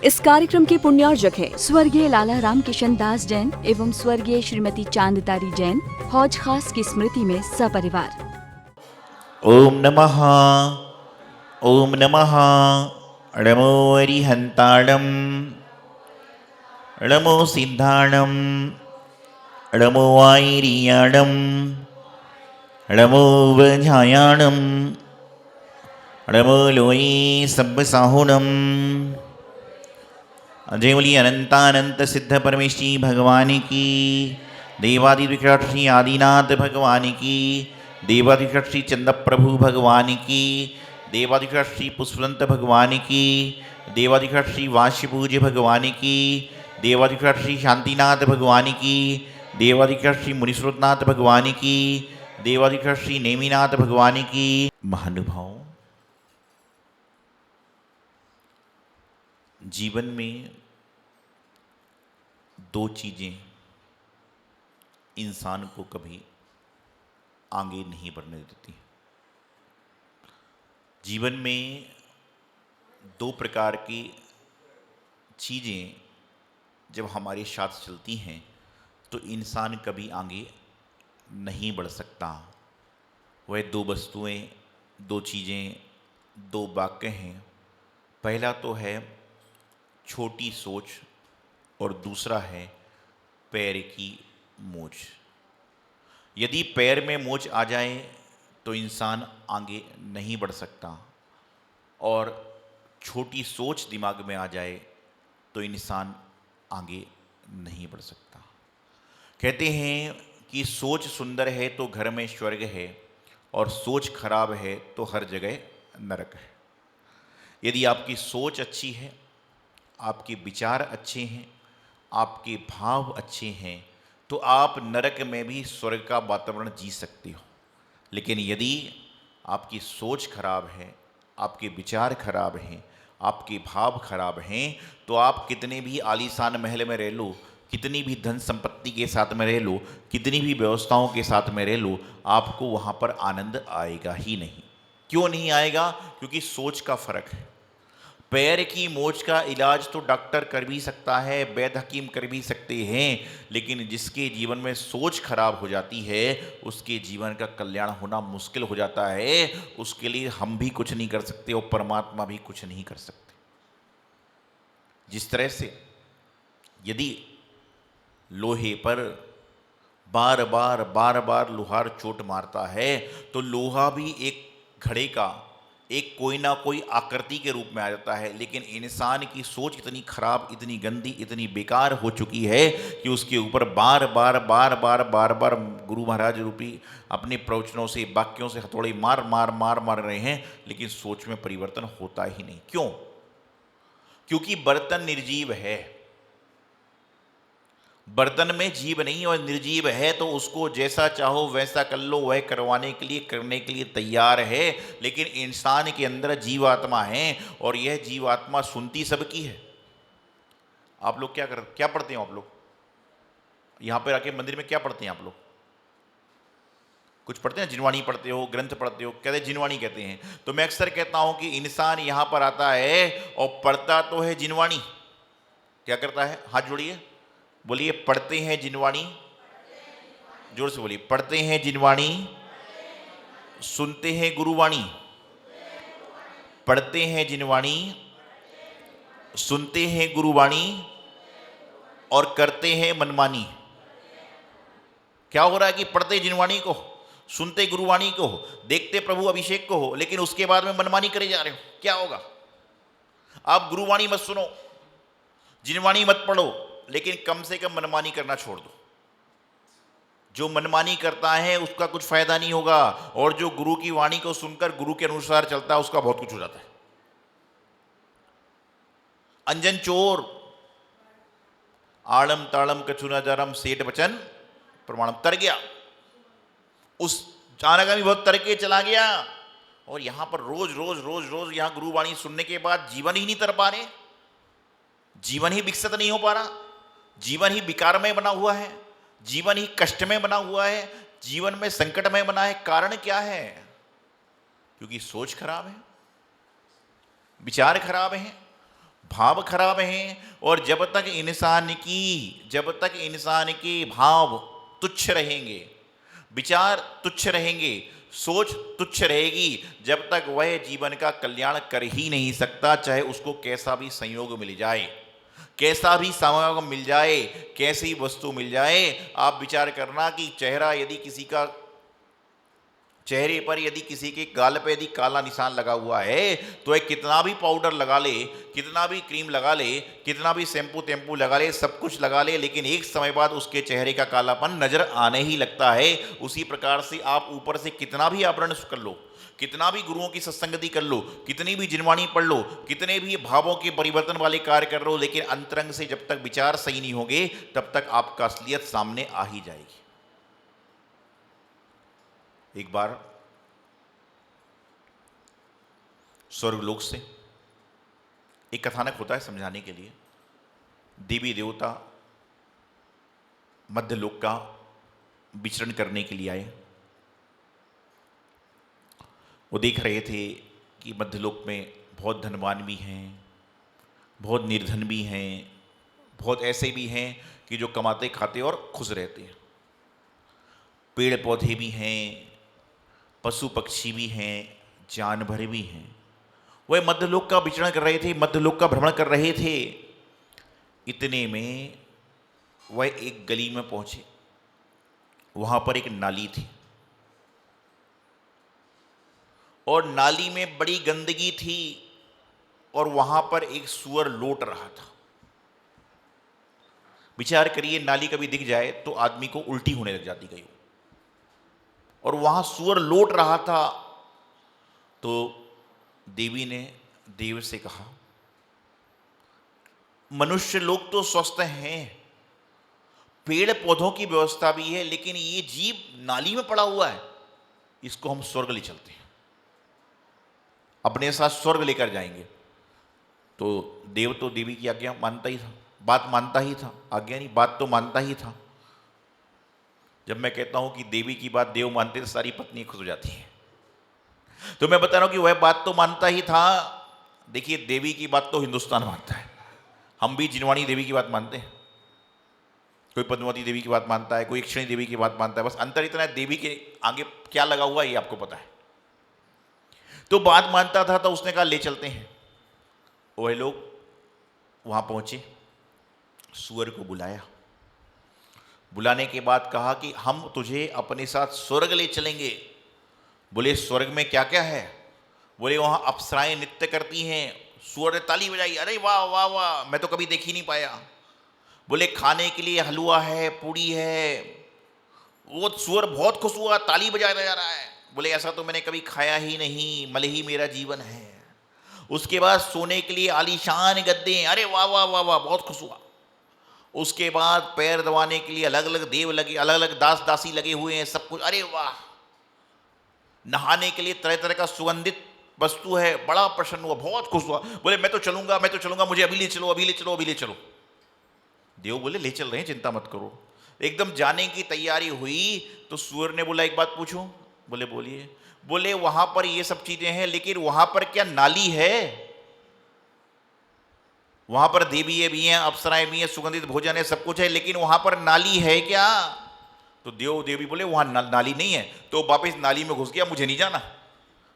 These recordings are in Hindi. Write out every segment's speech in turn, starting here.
इस कार्यक्रम के पुण्यार्जक है स्वर्गीय लाला राम किशन दास जैन एवं स्वर्गीय श्रीमती चांदतारी जैन, हौज खास की स्मृति में सपरिवार। ओम नमः नमो अरिहंताणं नमो सिद्धाणं नमो वाईरियाणं नमो वज्रायाणं नमो लोये सब्बसाहुणं। जय बोली अनंतानंत सिद्ध परमेश्वरी भगवान की, देवादिविकट श्री आदिनाथ भगवान की, देवादिविकट श्री चंद्र प्रभु भगवान की, देवादिविकट श्री पुष्पवंत भगवान की, देवादिविकट श्री वाष्यपूज्य भगवान की, देवादिविकट श्री शांतिनाथ भगवान की, देवादिविकट श्री मुनीश्वरनाथ भगवान की, देवादिविकट श्री नेमिनाथ भगवान की। महानुभाव, जीवन में दो चीज़ें इंसान को कभी आगे नहीं बढ़ने देती। जीवन में दो प्रकार की चीज़ें जब हमारे साथ चलती हैं तो इंसान कभी आगे नहीं बढ़ सकता। वह दो वस्तुएं, दो चीज़ें, दो वाक्य हैं। पहला तो है छोटी सोच और दूसरा है पैर की मोच। यदि पैर में मोच आ जाए तो इंसान आगे नहीं बढ़ सकता, और छोटी सोच दिमाग में आ जाए तो इंसान आगे नहीं बढ़ सकता। कहते हैं कि सोच सुंदर है तो घर में स्वर्ग है, और सोच खराब है तो हर जगह नरक है। यदि आपकी सोच अच्छी है, आपके विचार अच्छे हैं, आपके भाव अच्छे हैं, तो आप नरक में भी स्वर्ग का वातावरण जी सकते हो। लेकिन यदि आपकी सोच खराब है, आपके विचार खराब हैं, आपके भाव खराब हैं, तो आप कितने भी आलीशान महल में रह लो, कितनी भी धन संपत्ति के साथ में रह लो, कितनी भी व्यवस्थाओं के साथ में रह लो, आपको वहाँ पर आनंद आएगा ही नहीं। क्यों नहीं आएगा? क्योंकि सोच का फर्क है। पैर की मोच का इलाज तो डॉक्टर कर भी सकता है, वैद्य हकीम कर भी सकते हैं, लेकिन जिसके जीवन में सोच खराब हो जाती है उसके जीवन का कल्याण होना मुश्किल हो जाता है। उसके लिए हम भी कुछ नहीं कर सकते और परमात्मा भी कुछ नहीं कर सकते। जिस तरह से यदि लोहे पर बार बार लोहार चोट मारता है तो लोहा भी एक घड़े का एक कोई ना कोई आकृति के रूप में आ जाता है। लेकिन इंसान की सोच इतनी खराब, इतनी गंदी, इतनी बेकार हो चुकी है कि उसके ऊपर बार बार गुरु महाराज रूपी अपने प्रवचनों से, वाक्यों से हथौड़े मार रहे हैं, लेकिन सोच में परिवर्तन होता ही नहीं। क्यों? क्योंकि बर्तन निर्जीव है। बर्तन में जीव नहीं और निर्जीव है, तो उसको जैसा चाहो वैसा कर लो, वह करने के लिए तैयार है। लेकिन इंसान के अंदर जीवात्मा है, और यह जीवात्मा सुनती सबकी है। आप लोग क्या पढ़ते हो? आप लोग यहां पर आके मंदिर में क्या पढ़ते हैं? आप लोग कुछ पढ़ते हैं? जिनवाणी पढ़ते हो, ग्रंथ पढ़ते हो? कहते जिनवाणी कहते हैं। तो मैं अक्सर कहता हूं कि इंसान यहां पर आता है और पढ़ता तो है जिनवाणी। क्या करता है? हाथ जोड़िए, बोलिए पढ़ते हैं जिनवाणी। जोर से बोलिए, पढ़ते हैं जिनवाणी, सुनते हैं गुरुवाणी। पढ़ते हैं जिनवाणी, सुनते हैं गुरुवाणी, और करते हैं मनमानी। क्या हो रहा है कि पढ़ते जिनवाणी को, सुनते गुरुवाणी को, देखते प्रभु अभिषेक को हो, लेकिन उसके बाद में मनमानी करे जा रहे हो। क्या होगा? आप गुरुवाणी मत सुनो, जिनवाणी मत पढ़ो, लेकिन कम से कम मनमानी करना छोड़ दो। जो मनमानी करता है उसका कुछ फायदा नहीं होगा, और जो गुरु की वाणी को सुनकर गुरु के अनुसार चलता है उसका बहुत कुछ हो जाता है। अंजन चोर आड़म ताड़म कछुनाचारम सेठ वचन प्रमाणम, तर गया। उस चाणगामी बहुत तर के चला गया, और यहां पर रोज यहां गुरुवाणी सुनने के बाद जीवन ही नहीं तर पा रहे, जीवन ही विकसित नहीं हो पा रहा, जीवन ही विकार में बना हुआ है, जीवन ही कष्ट में बना हुआ है, जीवन में संकट में बना है। कारण क्या है? क्योंकि सोच खराब है, विचार खराब है, भाव खराब हैं, और जब तक इंसान के भाव तुच्छ रहेंगे, विचार तुच्छ रहेंगे, सोच तुच्छ रहेगी, जब तक वह जीवन का कल्याण कर ही नहीं सकता, चाहे उसको कैसा भी संयोग मिल जाए, कैसा भी समागम मिल जाए, कैसी वस्तु मिल जाए। आप विचार करना कि चेहरे पर यदि किसी के गाल पे यदि काला निशान लगा हुआ है, तो वह कितना भी पाउडर लगा ले, कितना भी क्रीम लगा ले, कितना भी शैम्पू टेम्पू लगा ले, सब कुछ लगा ले, लेकिन एक समय बाद उसके चेहरे का कालापन नजर आने ही लगता है। उसी प्रकार से आप ऊपर से कितना भी आवरण कर लो, कितना भी गुरुओं की सत्संगति कर लो, कितनी भी जिनवाणी पढ़ लो, कितने भी भावों के परिवर्तन वाले कार्य कर लो, लेकिन अंतरंग से जब तक विचार सही नहीं होंगे, तब तक आपका असलियत सामने आ ही जाएगी। एक बार स्वर्गलोक से एक कथानक होता है समझाने के लिए। देवी देवता मध्यलोक का विचरण करने के लिए आए। वो देख रहे थे कि मध्यलोक में बहुत धनवान भी हैं, बहुत निर्धन भी हैं, बहुत ऐसे भी हैं कि जो कमाते खाते और खुश रहते हैं। पेड़ पौधे भी हैं, पशु पक्षी भी हैं, जानवर भी हैं। वह मध्यलोक का विचरण कर रहे थे, मध्यलोक का भ्रमण कर रहे थे। इतने में वह एक गली में पहुंचे। वहां पर एक नाली थी और नाली में बड़ी गंदगी थी, और वहां पर एक सूअर लौट रहा था। विचार करिए, नाली कभी दिख जाए तो आदमी को उल्टी होने लग जाती कहीं, और वहां सूअर लौट रहा था। तो देवी ने देव से कहा, मनुष्य लोग तो स्वस्थ हैं, पेड़ पौधों की व्यवस्था भी है, लेकिन ये जीव नाली में पड़ा हुआ है, इसको हम स्वर्ग ले चलते हैं, अपने साथ स्वर्ग लेकर जाएंगे। तो देव तो देवी की आज्ञा मानता ही था, बात मानता ही था, आज्ञा नहीं, बात तो मानता ही था। जब मैं कहता हूं कि देवी की बात देव मानते तो सारी पत्नी खुश हो जाती है, तो मैं बता रहा हूं कि वह बात तो मानता ही था। देखिए, देवी की बात तो हिंदुस्तान मानता है, हम भी जिनवाणी देवी की बात मानते हैं, कोई पद्मावती देवी की बात मानता है, कोई इक्षणी देवी की बात मानता है। बस अंतर इतना है, देवी के आगे क्या लगा हुआ है ये आपको पता है। तो बात मानता था, तो उसने कहा ले चलते हैं। वह लोग वहां पहुंचे, सूअर को बुलाया, बुलाने के बाद कहा कि हम तुझे अपने साथ स्वर्ग ले चलेंगे। बोले स्वर्ग में क्या क्या है? बोले वहां अप्सराएं नृत्य करती हैं। सूअर ने ताली बजाई, अरे वाह वाह वाह, मैं तो कभी देख ही नहीं पाया। बोले खाने के लिए हलवा है, पूड़ी है। वो सूअर बहुत खुश हुआ, ताली बजाया जा रहा है। बोले ऐसा तो मैंने कभी खाया ही नहीं, मल ही मेरा जीवन है। उसके बाद सोने के लिए आलीशान गद्दे, अरे वाह वाह वाह वाह, बहुत खुश हुआ। उसके बाद पैर दबाने के लिए अलग अलग देव लगे, अलग अलग दास दासी लगे हुए हैं, सब कुछ, अरे वाह। नहाने के लिए तरह तरह का सुगंधित वस्तु है, बड़ा प्रसन्न हुआ, बहुत खुश हुआ। बोले मैं तो चलूंगा, मैं तो चलूंगा, मुझे अभी ले चलो, अभी ले चलो, अभी ले चलो। देव बोले ले चल रहे हैं, चिंता मत करो। एकदम जाने की तैयारी हुई तो सूअर ने बोला एक बात पूछूं? बोले बोलिए। बोले वहां पर ये सब चीजें हैं, लेकिन वहां पर क्या नाली है? वहां पर देवी भी हैं, अप्सराएं भी हैं, सुगंधित भोजन है, सब कुछ है, लेकिन वहां पर नाली है क्या? तो देव देवी बोले वहां नाली नहीं है। तो वापिस नाली में घुस गया, मुझे नहीं जाना।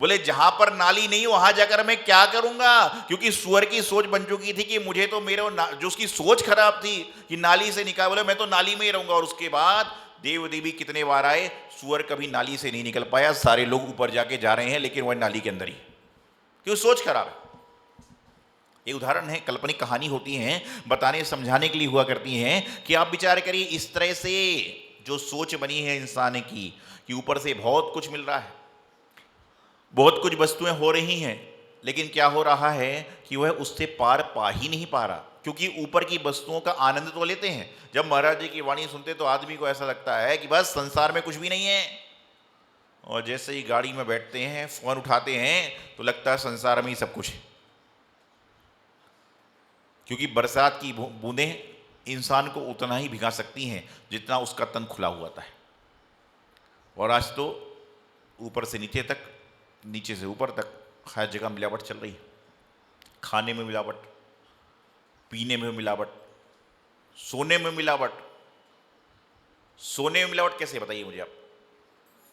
बोले जहां पर नाली नहीं वहां जाकर मैं क्या करूंगा? क्योंकि सूअर की सोच बन चुकी थी कि मुझे तो जो उसकी सोच खराब थी कि नाली से निकाल, बोले मैं तो नाली में ही रहूंगा। और उसके बाद देव देवी कितने बार आए, सूअर कभी नाली से नहीं निकल पाया। सारे लोग ऊपर जाके जा रहे हैं, लेकिन वह नाली के अंदर ही, क्यों? सोच खराब है। ये उदाहरण है, काल्पनिक कहानी होती हैं, बताने समझाने के लिए हुआ करती हैं कि आप विचार करिए, इस तरह से जो सोच बनी है इंसान की कि ऊपर से बहुत कुछ मिल रहा है, बहुत कुछ वस्तुएं हो रही हैं, लेकिन क्या हो रहा है कि वह उससे पार पा ही नहीं पा रहा, क्योंकि ऊपर की वस्तुओं का आनंद तो लेते हैं। जब महाराज जी की वाणी सुनते तो आदमी को ऐसा लगता है कि बस संसार में कुछ भी नहीं है, और जैसे ही गाड़ी में बैठते हैं, फोन उठाते हैं, तो लगता है संसार में ही सब कुछ है। क्योंकि बरसात की बूंदें इंसान को उतना ही भिगा सकती हैं जितना उसका तन खुला हुआ था। और आज तो ऊपर से नीचे तक, नीचे से ऊपर तक हर जगह मिलावट चल रही है। खाने में मिलावट, पीने में मिलावट, सोने में मिलावट। सोने में मिलावट कैसे, बताइए मुझे आप।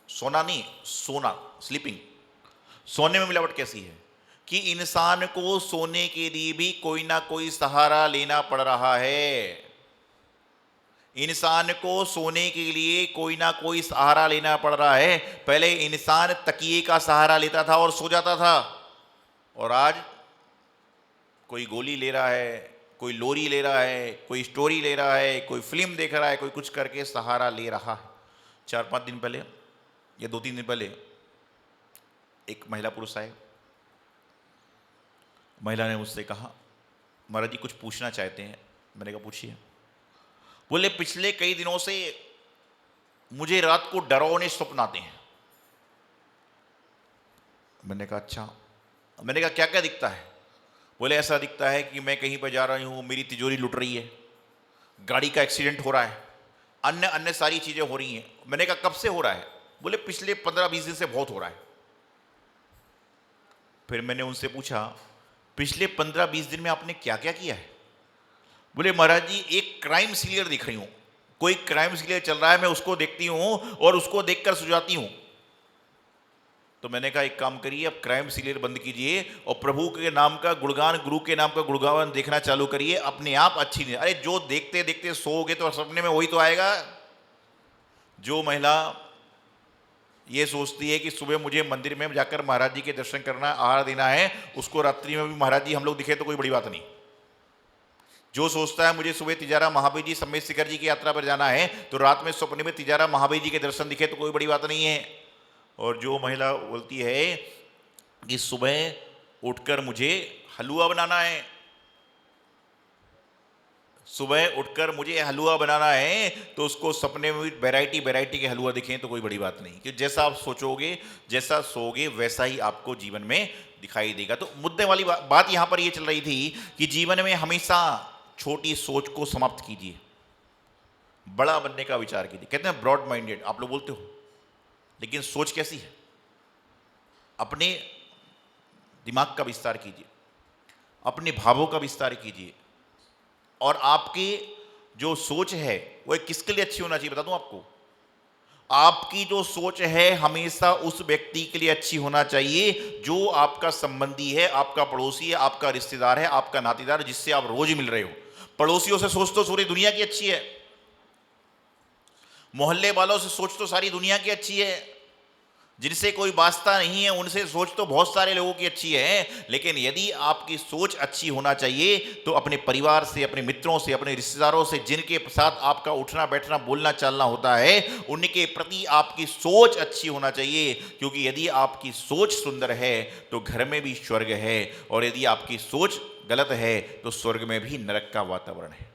सोना नहीं, सोना, स्लीपिंग। सोने में मिलावट कैसी है कि इंसान को सोने के लिए भी कोई ना कोई सहारा लेना पड़ रहा है। इंसान को सोने के लिए कोई ना कोई सहारा लेना पड़ रहा है। पहले इंसान तकिए का सहारा लेता था और सो जाता था, और आज कोई गोली ले रहा है, कोई लोरी ले रहा है, कोई स्टोरी ले रहा है, कोई फिल्म देख रहा है, कोई कुछ करके सहारा ले रहा है। 4-5 दिन पहले या 2-3 दिन पहले एक महिला पुरुष आए। महिला ने मुझसे कहा, महाराज जी कुछ पूछना चाहते हैं। मैंने कहा पूछिए। बोले पिछले कई दिनों से मुझे रात को डरावने स्वप्न आते हैं। मैंने कहा अच्छा। मैंने कहा क्या क्या दिखता है? बोले ऐसा दिखता है कि मैं कहीं पर जा रही हूँ, मेरी तिजोरी लुट रही है, गाड़ी का एक्सीडेंट हो रहा है, अन्य अन्य सारी चीज़ें हो रही हैं। मैंने कहा कब से हो रहा है? बोले पिछले 15-20 दिन से बहुत हो रहा है। फिर मैंने उनसे पूछा पिछले 15-20 दिन में आपने क्या क्या किया है? बोले महाराज जी एक क्राइम सीरियल दिख रही हूँ, कोई क्राइम सीरियल चल रहा है, मैं उसको देखती हूँ और उसको देखकर सो जाती हूँ। तो मैंने कहा एक काम करिए, अब क्राइम सीरियल बंद कीजिए और प्रभु के नाम का गुणगान, गुरु के नाम का गुणगान देखना चालू करिए, अपने आप अच्छी नहीं। अरे जो देखते देखते सोओगे तो सपने में वही तो आएगा। जो महिला ये सोचती है कि सुबह मुझे मंदिर में जाकर महाराज जी के दर्शन करना, आहार देना है, उसको रात्रि में भी महाराज जी हम लोग दिखे तो कोई बड़ी बात नहीं। जो सोचता है मुझे सुबह तिजारा महावीर जी समेत शिखर जी की यात्रा पर जाना है तो रात में सपने में तिजारा महावीर जी के दर्शन दिखे तो कोई बड़ी बात नहीं है। और जो महिला बोलती है कि सुबह उठकर मुझे हलवा बनाना है, सुबह उठकर मुझे हलवा बनाना है, तो उसको सपने में वैरायटी वैरायटी के हलवा दिखें तो कोई बड़ी बात नहीं, कि जैसा आप सोचोगे, जैसा सोओगे, वैसा ही आपको जीवन में दिखाई देगा। तो मुद्दे वाली बात यहां पर ये चल रही थी कि जीवन में हमेशा छोटी सोच को समाप्त कीजिए, बड़ा बनने का विचार कीजिए। कहते हैं ब्रॉड माइंडेड, आप लोग बोलते हो, लेकिन सोच कैसी है? अपने दिमाग का विस्तार कीजिए, अपने भावों का विस्तार कीजिए, और आपकी जो सोच है वो किसके लिए अच्छी होना चाहिए बता दूं आपको। आपकी जो सोच है हमेशा उस व्यक्ति के लिए अच्छी होना चाहिए जो आपका संबंधी है, आपका पड़ोसी है, आपका रिश्तेदार है, आपका नातेदार, जिससे आप रोज मिल रहे हो। पड़ोसियों से सोच तो पूरी दुनिया की अच्छी है, मोहल्ले वालों से सोच तो सारी दुनिया की अच्छी है, जिनसे कोई वास्ता नहीं है उनसे सोच तो बहुत सारे लोगों की अच्छी है। लेकिन यदि आपकी सोच अच्छी होना चाहिए तो अपने परिवार से, अपने मित्रों से, अपने रिश्तेदारों से, जिनके साथ आपका उठना बैठना बोलना चालना होता है, उनके प्रति आपकी सोच अच्छी होना चाहिए। क्योंकि यदि आपकी सोच सुंदर है तो घर में भी स्वर्ग है, और यदि आपकी सोच गलत है तो स्वर्ग में भी नरक का वातावरण है।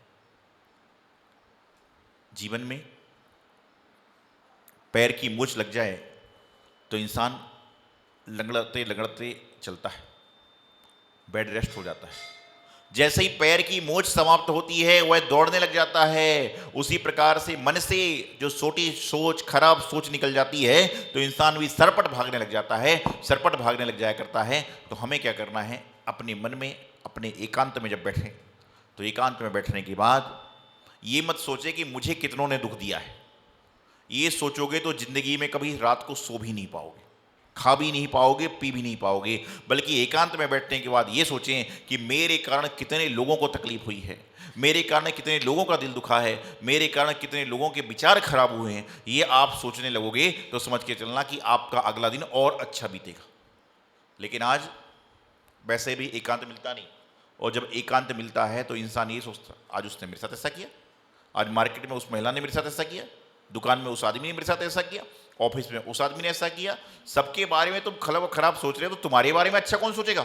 जीवन में पैर की मूंछ लग जाए तो इंसान लंगड़ते लंगड़ते चलता है, बेड रेस्ट हो जाता है। जैसे ही पैर की मोच समाप्त होती है वह दौड़ने लग जाता है। उसी प्रकार से मन से जो छोटी सोच, खराब सोच निकल जाती है तो इंसान भी सरपट भागने लग जाता है, सरपट भागने लग जाया करता है। तो हमें क्या करना है? अपने मन में, अपने एकांत में जब बैठें तो एकांत में बैठने के बाद ये मत सोचे कि मुझे कितनों ने दुख दिया है। ये सोचोगे तो जिंदगी में कभी रात को सो भी नहीं पाओगे, खा भी नहीं पाओगे, पी भी नहीं पाओगे। बल्कि एकांत में बैठने के बाद ये सोचें कि मेरे कारण कितने लोगों को तकलीफ हुई है, मेरे कारण कितने लोगों का दिल दुखा है, मेरे कारण कितने लोगों के विचार खराब हुए हैं। ये आप सोचने लगोगे तो समझ के चलना कि आपका अगला दिन और अच्छा बीतेगा। लेकिन आज वैसे भी एकांत मिलता नहीं, और जब एकांत मिलता है तो इंसान ये सोचता आज उसने मेरे साथ ऐसा किया, आज मार्केट में उस महिला ने मेरे साथ ऐसा किया, दुकान में उस आदमी ने मेरे साथ ऐसा किया, ऑफिस में उस आदमी ने ऐसा किया। सबके बारे में तुम खराब सोच रहे हो तो तुम्हारे बारे में अच्छा कौन सोचेगा?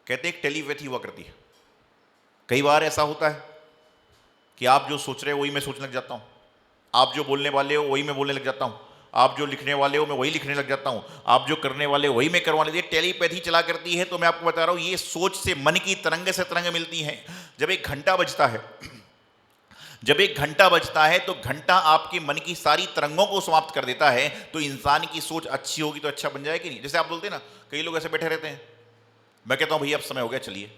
कहते एक टेलीपैथी हुआ करती है। कई बार ऐसा होता है कि आप जो सोच रहे हो वही मैं सोचने लग जाता हूं, आप जो बोलने वाले हो वही मैं बोलने लग जाता हूं, आप जो लिखने वाले हो मैं वही लिखने लग जाता हूं, आप जो करने वाले हो वही मैं करवाने लगे। टेलीपैथी चला करती है। तो मैं आपको बता रहा हूं, ये सोच से मन की तरंग से तरंग मिलती है। जब एक घंटा बजता है, जब एक घंटा बजता है तो घंटा आपके मन की सारी तरंगों को समाप्त कर देता है। तो इंसान की सोच अच्छी होगी तो अच्छा बन जाए कि नहीं? जैसे आप बोलते हैं ना, कई लोग ऐसे बैठे रहते हैं, मैं कहता हूं भैया अब समय हो गया चलिए,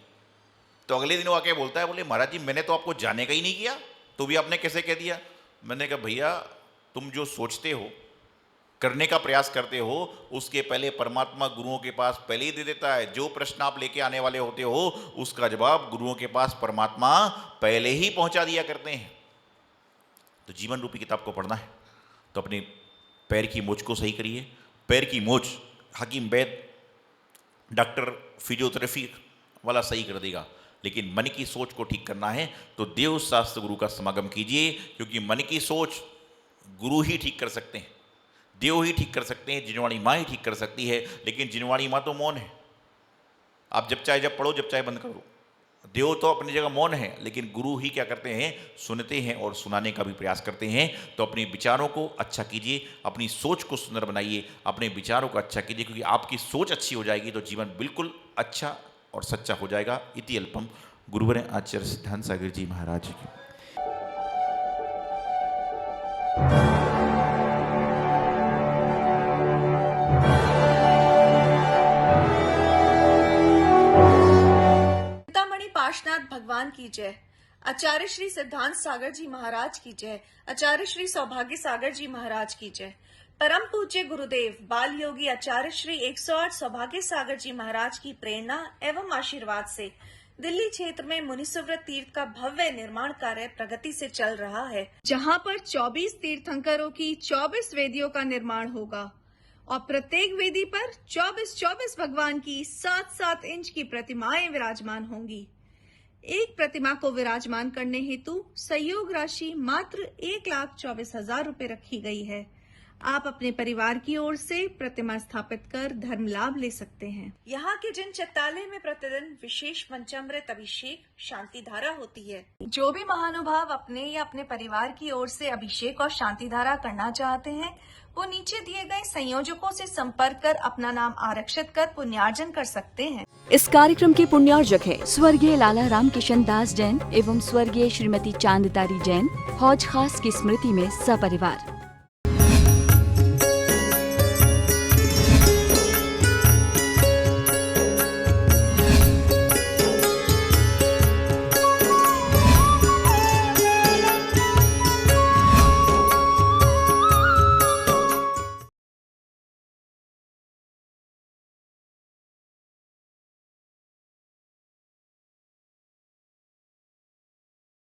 तो अगले दिन वो आके बोलता है, बोले महाराज जी मैंने तो आपको जाने का ही नहीं किया, तो भी आपने कैसे कह दिया? मैंने कहा भैया तुम जो सोचते हो, करने का प्रयास करते हो, उसके पहले परमात्मा गुरुओं के पास पहले ही दे देता है। जो प्रश्न आप लेके आने वाले होते हो उसका जवाब गुरुओं के पास परमात्मा पहले ही पहुंचा दिया करते हैं। तो जीवन रूपी किताब को पढ़ना है तो अपने पैर की मोच को सही करिए। पैर की मोच हकीम वैद, डॉक्टर, फिजियोथेरेपी वाला सही कर देगा, लेकिन मन की सोच को ठीक करना है तो देव शास्त्र गुरु का समागम कीजिए, क्योंकि मन की सोच गुरु ही ठीक कर सकते हैं, देव ही ठीक कर सकते हैं, जिनवाणी माँ ही ठीक कर सकती है। लेकिन जिनवाणी माँ तो मौन है, आप जब चाहे जब पढ़ो, जब चाहे बंद करो। देव तो अपनी जगह मौन है, लेकिन गुरु ही क्या करते हैं, सुनते हैं और सुनाने का भी प्रयास करते हैं। तो अपने विचारों को अच्छा कीजिए, अपनी सोच को सुंदर बनाइए, अपने विचारों को अच्छा कीजिए, क्योंकि आपकी सोच अच्छी हो जाएगी तो जीवन बिल्कुल अच्छा और सच्चा हो जाएगा। इति अल्पम। गुरुवर आचार्य सिद्धांत सागर जी महाराज की। पार्श्वनाथ भगवान की जय। आचार्य श्री सिद्धांत सागर जी महाराज की जय। आचार्य श्री सौभाग्य सागर जी महाराज की जय। परम पूज्य गुरुदेव बाल योगी आचार्य श्री 108 सौभाग्य सागर जी महाराज की प्रेरणा एवं आशीर्वाद से दिल्ली क्षेत्र में मुनिसुव्रत तीर्थ का भव्य निर्माण कार्य प्रगति से चल रहा है, जहां पर 24 तीर्थंकरों की 24 वेदियों का निर्माण होगा और प्रत्येक वेदी पर 24-24 भगवान की 7-7 इंच की प्रतिमाएं विराजमान होंगी। एक प्रतिमा को विराजमान करने हेतु सहयोग राशि मात्र 1,24,000 रुपए रखी गई है। आप अपने परिवार की ओर से प्रतिमा स्थापित कर धर्म लाभ ले सकते हैं। यहाँ के जिन चित्तालय में प्रतिदिन विशेष पंचामृत अभिषेक शांति धारा होती है। जो भी महानुभाव अपने या अपने परिवार की ओर से अभिषेक और शांति धारा करना चाहते हैं, वो नीचे दिए गए संयोजकों से संपर्क कर अपना नाम आरक्षित कर पुण्यार्जन कर सकते हैं। इस कार्यक्रम के पुण्यार्जक है स्वर्गीय लाला राम किशन दास जैन एवं स्वर्गीय श्रीमती चांदतारी जैन, हौज खास की स्मृति में सपरिवार।